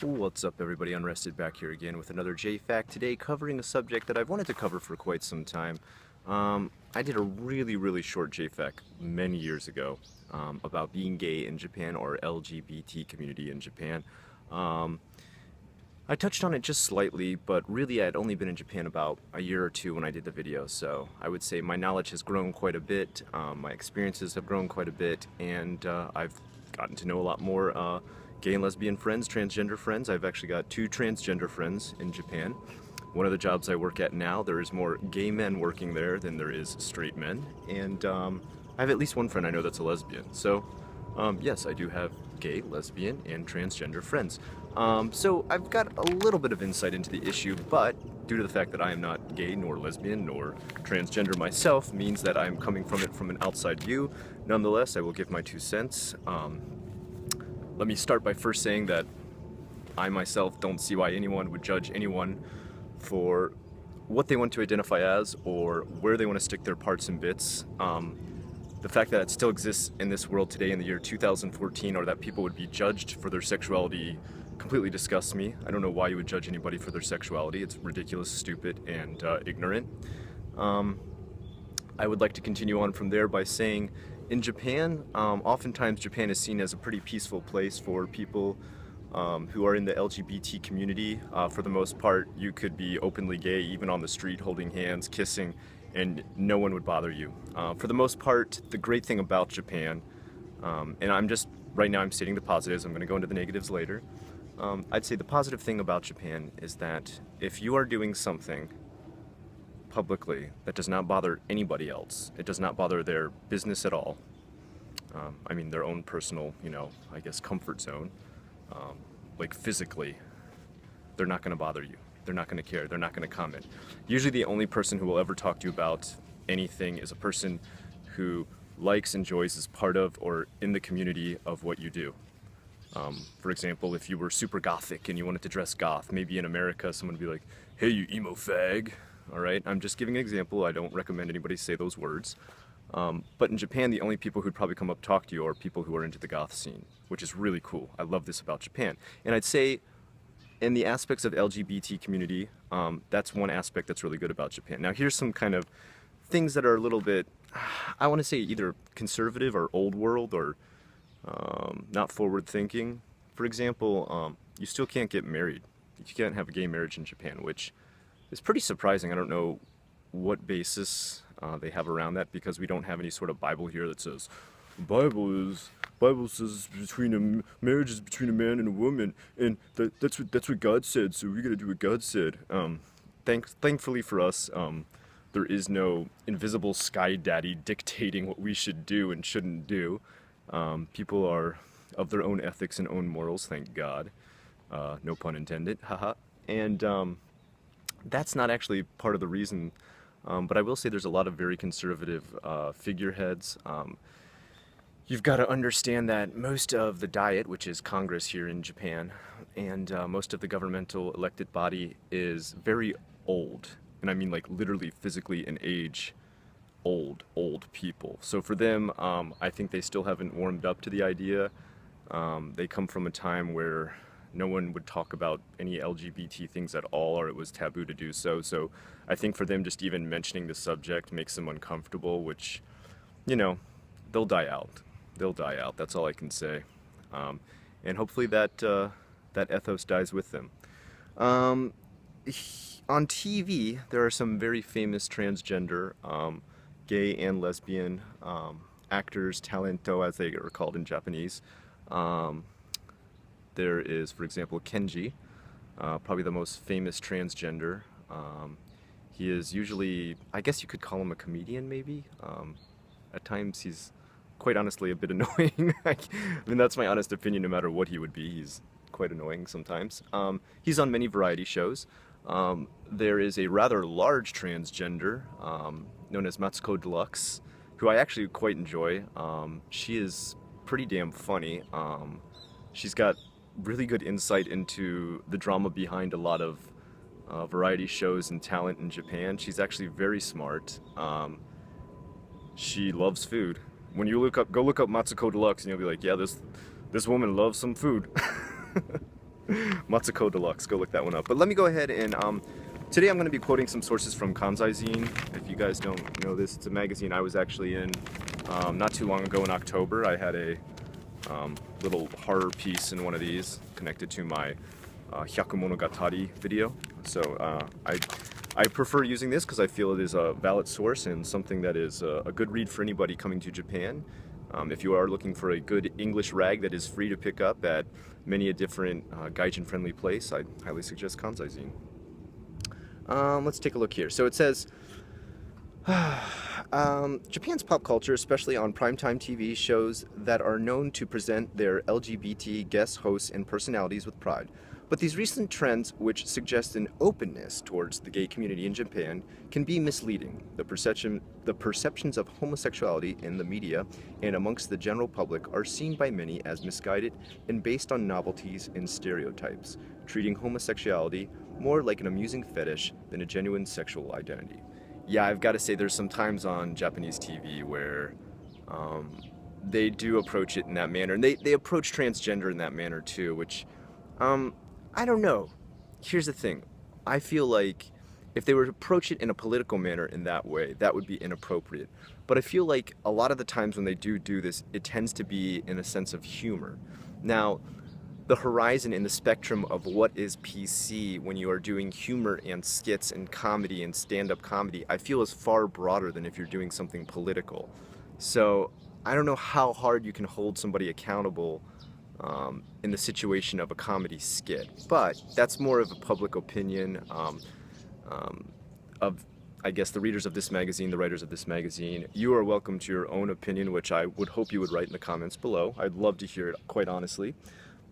What's up, everybody? Unrested back here again with another J-Fact today, covering a subject that I've wanted to cover for quite some time. I did a really short J-Fact many years ago about being gay in Japan, or LGBT community in Japan. I touched on it just slightly, but really I had only been in Japan about a year or two when I did the video, so I would say my knowledge has grown quite a bit, my experiences have grown quite a bit, and I've gotten to know a lot more gay and lesbian friends, transgender friends. I've actually got two transgender friends in Japan. One of the jobs I work at now, there is more gay men working there than there is straight men, and I have at least one friend I know that's a lesbian. So yes, I do have gay, lesbian, and transgender friends. So I've got a little bit of insight into the issue, but due to the fact that I am not gay, nor lesbian, nor transgender myself, means that I'm coming from it from an outside view. Nonetheless, I will give my 2 cents. Let me start by first saying that I myself don't see why anyone would judge anyone for what they want to identify as or where they want to stick their parts and bits. The fact that it still exists in this world today in the year 2014, or that people would be judged for their sexuality, completely disgusts me. I don't know why you would judge anybody for their sexuality. It's ridiculous, stupid, and ignorant. I would like to continue on from there by saying, in Japan, oftentimes Japan is seen as a pretty peaceful place for people who are in the LGBT community. For the most part, you could be openly gay, even on the street, holding hands, kissing, and no one would bother you. For the most part, the great thing about Japan, and right now I'm stating the positives, I'm going to go into the negatives later. I'd say the positive thing about Japan is that if you are doing something publicly that does not bother anybody else, it does not bother their business at all, I mean their own personal, I guess comfort zone, like physically, they're not going to bother you. They're not going to care. They're not going to comment. Usually the only person who will ever talk to you about anything is a person who likes, enjoys, is part of, or in the community of what you do. For example, if you were super gothic and you wanted to dress goth, maybe in America someone would be like, "Hey, you emo fag." Alright, I'm just giving an example. I don't recommend anybody say those words. But in Japan, the only people who'd probably come up to talk to you are people who are into the goth scene, which is really cool. I love this about Japan. And I'd say in the aspects of LGBT community, that's one aspect that's really good about Japan. Now here's some kind of things that are a little bit, I want to say either conservative or old world or not forward thinking. For example, you still can't get married. You can't have a gay marriage in Japan, which is pretty surprising. I don't know what basis they have around that, because we don't have any sort of Bible here that says Bible says marriage is between a man and a woman, and that's what God said, so we gotta do what God said. Thankfully for us, there is no invisible sky daddy dictating what we should do and shouldn't do. People are of their own ethics and own morals, thank God. No pun intended, haha. And that's not actually part of the reason, but I will say there's a lot of very conservative figureheads. You've got to understand that most of the Diet, which is Congress here in Japan, and most of the governmental elected body is very old. And I mean like literally physically in age, old people. So for them, I think they still haven't warmed up to the idea. They come from a time where no one would talk about any LGBT things at all, or it was taboo to do so. So I think for them, just even mentioning the subject makes them uncomfortable, which, they'll die out. They'll die out. That's all I can say. And hopefully that ethos dies with them. On TV, there are some very famous transgender, gay and lesbian actors, talento as they are called in Japanese. There is, for example, Kenji, probably the most famous transgender. He is usually, I guess you could call him a comedian, maybe. At times he's quite honestly a bit annoying. I mean, that's my honest opinion, no matter what he would be. He's quite annoying sometimes. He's on many variety shows. There is a rather large transgender known as Matsuko deluxe, who I actually quite enjoy. She is pretty damn funny. She's got really good insight into the drama behind a lot of variety shows and talent in Japan. She's actually very smart. She loves food. When you go look up Matsuko Deluxe, and you'll be like, yeah, this woman loves some food. Matsuko deluxe. Go look that one up. But let me go ahead and today I'm going to be quoting some sources from Kansai Zine. If you guys don't know this, it's a magazine I was actually in not too long ago in October. I had a little horror piece in one of these connected to my Hyakumonogatari video. So I prefer using this because I feel it is a valid source and something that is a good read for anybody coming to Japan. If you are looking for a good English rag that is free to pick up at many a different gaijin-friendly place, I highly suggest Kansai Zine. Let's take a look here. So it says, Japan's pop culture, especially on primetime TV shows that are known to present their LGBT guest hosts and personalities with pride. But these recent trends, which suggest an openness towards the gay community in Japan, can be misleading. The perceptions of homosexuality in the media and amongst the general public are seen by many as misguided and based on novelties and stereotypes, treating homosexuality more like an amusing fetish than a genuine sexual identity. Yeah, I've got to say there's some times on Japanese TV where they do approach it in that manner, and they approach transgender in that manner too, which I don't know. Here's the thing. I feel like if they were to approach it in a political manner in that way, that would be inappropriate. But I feel like a lot of the times when they do this, it tends to be in a sense of humor. Now, the horizon and the spectrum of what is PC when you are doing humor and skits and comedy and stand-up comedy, I feel is far broader than if you're doing something political. So I don't know how hard you can hold somebody accountable in the situation of a comedy skit, but that's more of a public opinion of, I guess, the readers of this magazine, the writers of this magazine. You are welcome to your own opinion, which I would hope you would write in the comments below. I'd love to hear it, quite honestly.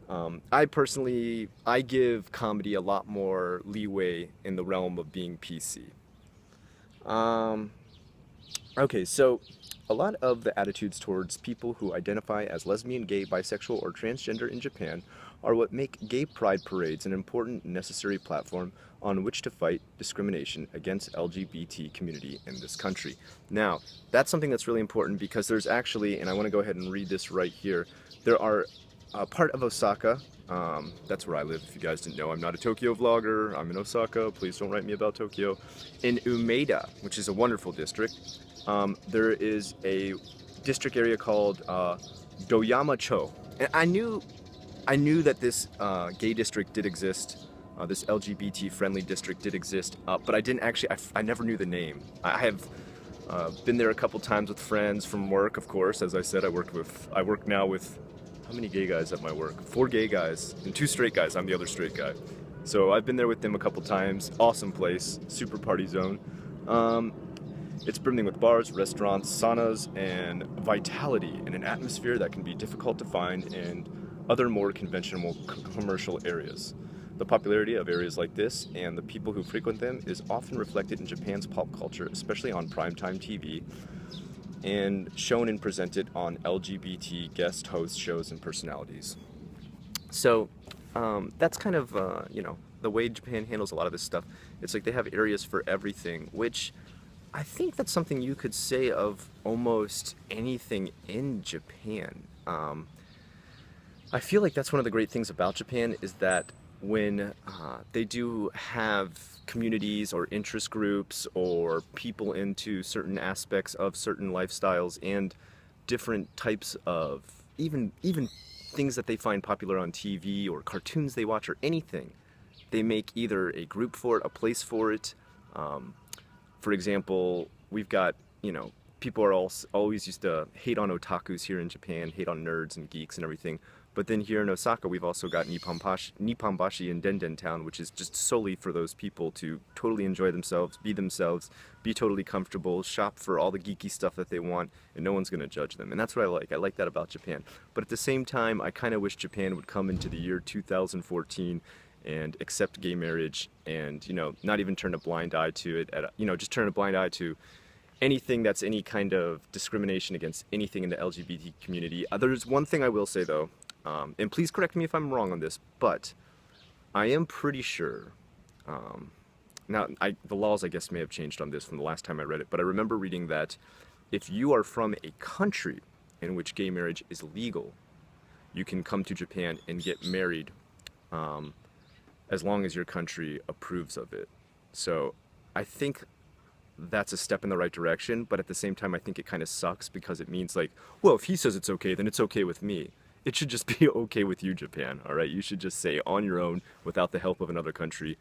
I give comedy a lot more leeway in the realm of being PC. Okay, so a lot of the attitudes towards people who identify as lesbian, gay, bisexual, or transgender in Japan are what make gay pride parades an important, necessary platform on which to fight discrimination against LGBT community in this country. Now, that's something that's really important because there's actually, and I want to go ahead and read this right here, there are part of Osaka, that's where I live if you guys didn't know. I'm not a Tokyo vlogger, I'm in Osaka, please don't write me about Tokyo. In Umeda, which is a wonderful district, there is a district area called Doyama-cho. And I knew that this gay district did exist, this LGBT friendly district did exist, but I didn't actually, I never knew the name. I have been there a couple times with friends from work, of course. As I said, I work now with, how many gay guys at my work? 4 gay guys and 2 straight guys. I'm the other straight guy. So I've been there with them a couple times. Awesome place, super party zone. It's brimming with bars, restaurants, saunas, and vitality in an atmosphere that can be difficult to find in other more conventional commercial areas. The popularity of areas like this and the people who frequent them is often reflected in Japan's pop culture, especially on primetime TV, and shown and presented on LGBT guest host shows and personalities. So that's kind of, the way Japan handles a lot of this stuff. It's like they have areas for everything, which I think that's something you could say of almost anything in Japan. I feel like that's one of the great things about Japan is that when they do have communities or interest groups or people into certain aspects of certain lifestyles and different types of even things that they find popular on TV or cartoons they watch or anything, they make either a group for it, a place for it. For example, we've got, people are always used to hate on otakus here in Japan, hate on nerds and geeks and everything. But then here in Osaka, we've also got Nipponbashi in Denden Town, which is just solely for those people to totally enjoy themselves, be totally comfortable, shop for all the geeky stuff that they want, and no one's going to judge them. And that's what I like. I like that about Japan. But at the same time, I kind of wish Japan would come into the year 2014 and accept gay marriage and, not even turn a blind eye to it, just turn a blind eye to anything that's any kind of discrimination against anything in the LGBT community. There's one thing I will say though, and please correct me if I'm wrong on this, but I am pretty sure, now the laws I guess may have changed on this from the last time I read it, but I remember reading that if you are from a country in which gay marriage is legal, you can come to Japan and get married as long as your country approves of it. So I think that's a step in the right direction, but at the same time, I think it kind of sucks because it means like, well, if he says it's okay, then it's okay with me. It should just be okay with you, Japan, all right? You should just say on your own, without the help of another country,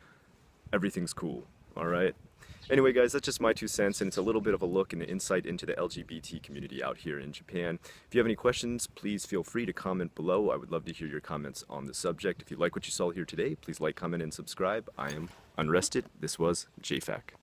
everything's cool, all right? Anyway, guys, that's just my 2 cents, and it's a little bit of a look and an insight into the LGBT community out here in Japan. If you have any questions, please feel free to comment below. I would love to hear your comments on the subject. If you like what you saw here today, please like, comment, and subscribe. I am Unrested. This was JFAC.